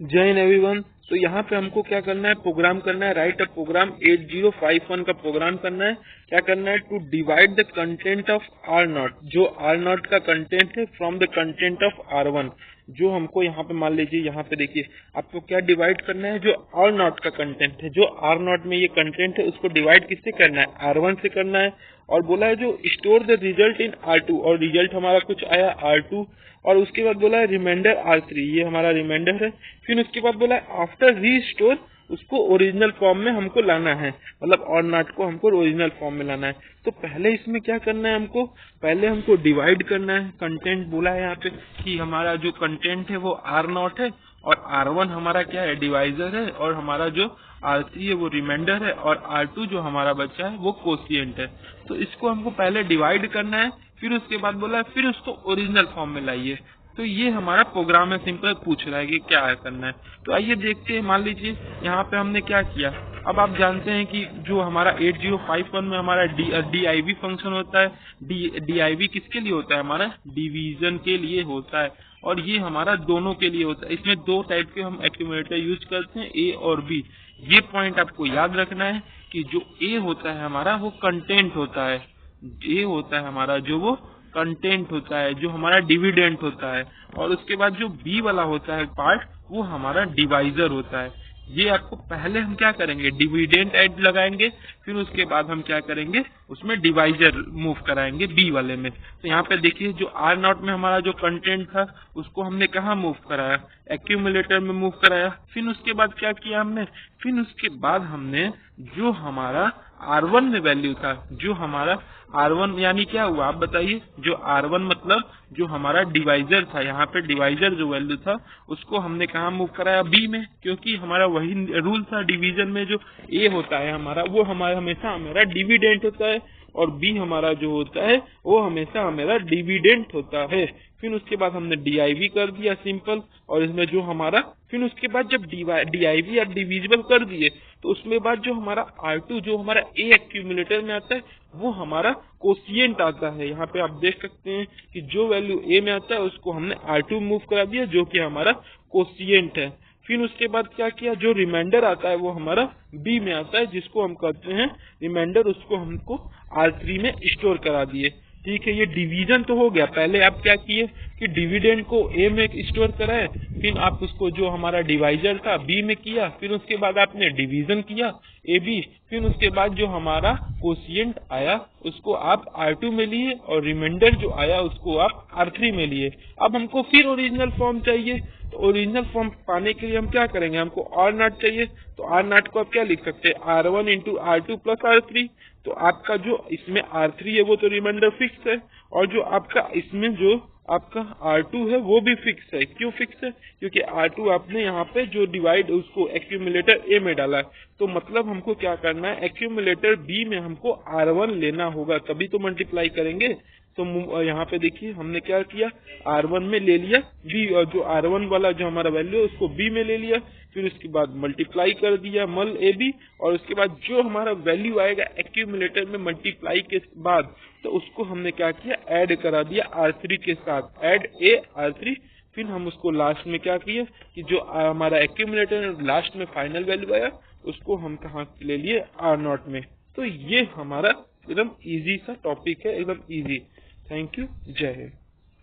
जय हिंद एवरीवन। तो यहाँ पे हमको क्या करना है, प्रोग्राम करना है, राइट अ प्रोग्राम 8051 का प्रोग्राम करना है। क्या करना है, to divide the content of R naught, जो आर नॉट का कंटेंट है from the content of R1। जो हमको यहाँ पे मान लीजिए, यहाँ पे देखिए आपको क्या डिवाइड करना है, जो आर नॉट का कंटेंट है, जो आर नॉट में ये कंटेंट है उसको डिवाइड किससे करना है, R1 से करना है। और बोला है जो store the result in R2, और रिजल्ट हमारा कुछ आया R2, और उसके बाद बोला है रिमाइंडर R3, ये हमारा रिमाइंडर है। फिर उसके बाद बोला है आफ्टर रीस्टोर उसको ओरिजिनल फॉर्म में हमको लाना है, मतलब और नॉट को हमको ओरिजिनल फॉर्म में लाना है। तो पहले इसमें क्या करना है, हमको पहले हमको डिवाइड करना है। कंटेंट बोला है यहाँ पे कि हमारा जो कंटेंट है वो आर नॉट है, और R1 हमारा क्या है, डिवाइजर है, और हमारा जो R3 है वो रिमाइंडर है, और R2 जो हमारा बच्चा है वो कोशिएंट है। तो इसको हमको पहले डिवाइड करना है, फिर उसके बाद बोला है फिर उसको ओरिजिनल फॉर्म में लाइए। तो ये हमारा प्रोग्राम है, सिंपल पूछ रहा है कि क्या करना है। तो आइए देखते हैं। मान लीजिए यहाँ पे हमने क्या किया। अब आप जानते हैं कि जो हमारा 8051 में हमारा DIV फंक्शन होता है। DIV किसके लिए होता है, हमारा डिवीजन के लिए होता है, और ये हमारा दोनों के लिए होता है। इसमें दो टाइप के हम एक्यूमुलेटर यूज करते हैं, A और B। ये पॉइंट आपको याद रखना है कि जो A होता है हमारा वो कंटेंट होता है, A होता है हमारा जो वो कंटेंट होता है, जो हमारा डिविडेंट होता है, और उसके बाद जो B वाला होता है पार्ट वो हमारा डिवाइजर होता है। ये आपको पहले हम क्या करेंगे, डिविडेंट ऐड लगाएंगे, फिर उसके बाद हम क्या करेंगे, उसमें डिवाइजर मूव कराएंगे B वाले में। तो यहाँ पे देखिए जो R नॉट में हमारा जो कंटेंट था उसको हमने कहाँ मूव कराया, एक्यूमुलेटर में मूव कराया। फिर उसके बाद क्या किया हमने, फिर उसके बाद हमने जो हमारा R1 में वैल्यू था, जो हमारा R1 यानी क्या हुआ आप बताइए, जो R1 मतलब जो हमारा डिवाइजर था, यहाँ पे डिवाइजर जो वैल्यू था उसको हमने कहाँ मूव कराया, B में, क्योंकि हमारा वही रूल था डिवीजन में। जो A होता है हमारा वो हमारा हमेशा हमारा डिविडेंट होता है, और B हमारा जो होता है वो हमेशा हमारा डिविडेंट होता है। फिर उसके बाद हमने DIV कर दिया सिंपल, और इसमें जो हमारा फिर उसके बाद जब DIV आप डिविजिबल कर दिए तो उसमें बाद जो हमारा R2 जो हमारा A एक्यूमुलेटर में आता है वो हमारा कोशिएंट आता है। यहाँ पे आप देख सकते हैं कि जो वैल्यू A में आता है उसको हमने R2 मूव करा दिया जो कि हमारा कोशिएंट है। फिर उसके बाद क्या किया, जो रिमाइंडर आता है वो हमारा B में आता है, जिसको हम कहते हैं रिमाइंडर, उसको हमको R3 में स्टोर करा दिए। ठीक है, ये डिवीजन तो हो गया। पहले आप क्या किए कि डिविडेंड को A में स्टोर कराए, फिर आप उसको जो हमारा डिवाइजर था B में किया, फिर उसके बाद आपने डिवीजन किया AB, फिर उसके बाद जो हमारा कोशिएंट आया उसको आप R2 में लिए, और रिमाइंडर जो आया उसको आप R3 में लिए। अब हमको फिर ओरिजिनल फॉर्म चाहिए, तो ओरिजिनल फॉर्म पाने के लिए हम क्या करेंगे, हमको R नॉट चाहिए। तो R नॉट को आप क्या लिख सकते हैं, R1 into R2 plus R3। तो आपका जो इसमें R3 है वो तो रिमाइंडर फिक्स है, और जो आपका इसमें जो आपका R2 है वो भी फिक्स है। क्यों फिक्स है, क्योंकि R2 आपने यहाँ पे जो डिवाइड उसको एक्यूमुलेटर A में डाला है। तो मतलब हमको क्या करना है, एक्यूमुलेटर B में हमको R1 लेना होगा, तभी तो मल्टीप्लाई करेंगे। तो यहाँ पे देखिए हमने क्या किया, R1 में ले लिया B, और जो R1 वाला जो हमारा वैल्यू है उसको B में ले लिया, फिर उसके बाद मल्टीप्लाई कर दिया मल AB, और उसके बाद जो हमारा वैल्यू आएगा एक्यूमुलेटर में मल्टीप्लाई के बाद, तो उसको हमने क्या किया, ऐड करा दिया R3 के साथ, ऐड A R3। फिर हम उसको लास्ट में क्या किए कि जो हमारा एक्यूमुलेटर लास्ट में फाइनल वैल्यू आया उसको हम कहाँ ले लिए, R नॉट में। तो ये हमारा एकदम इजी सा टॉपिक है, एकदम इजी। थैंक यू, जय हिंद।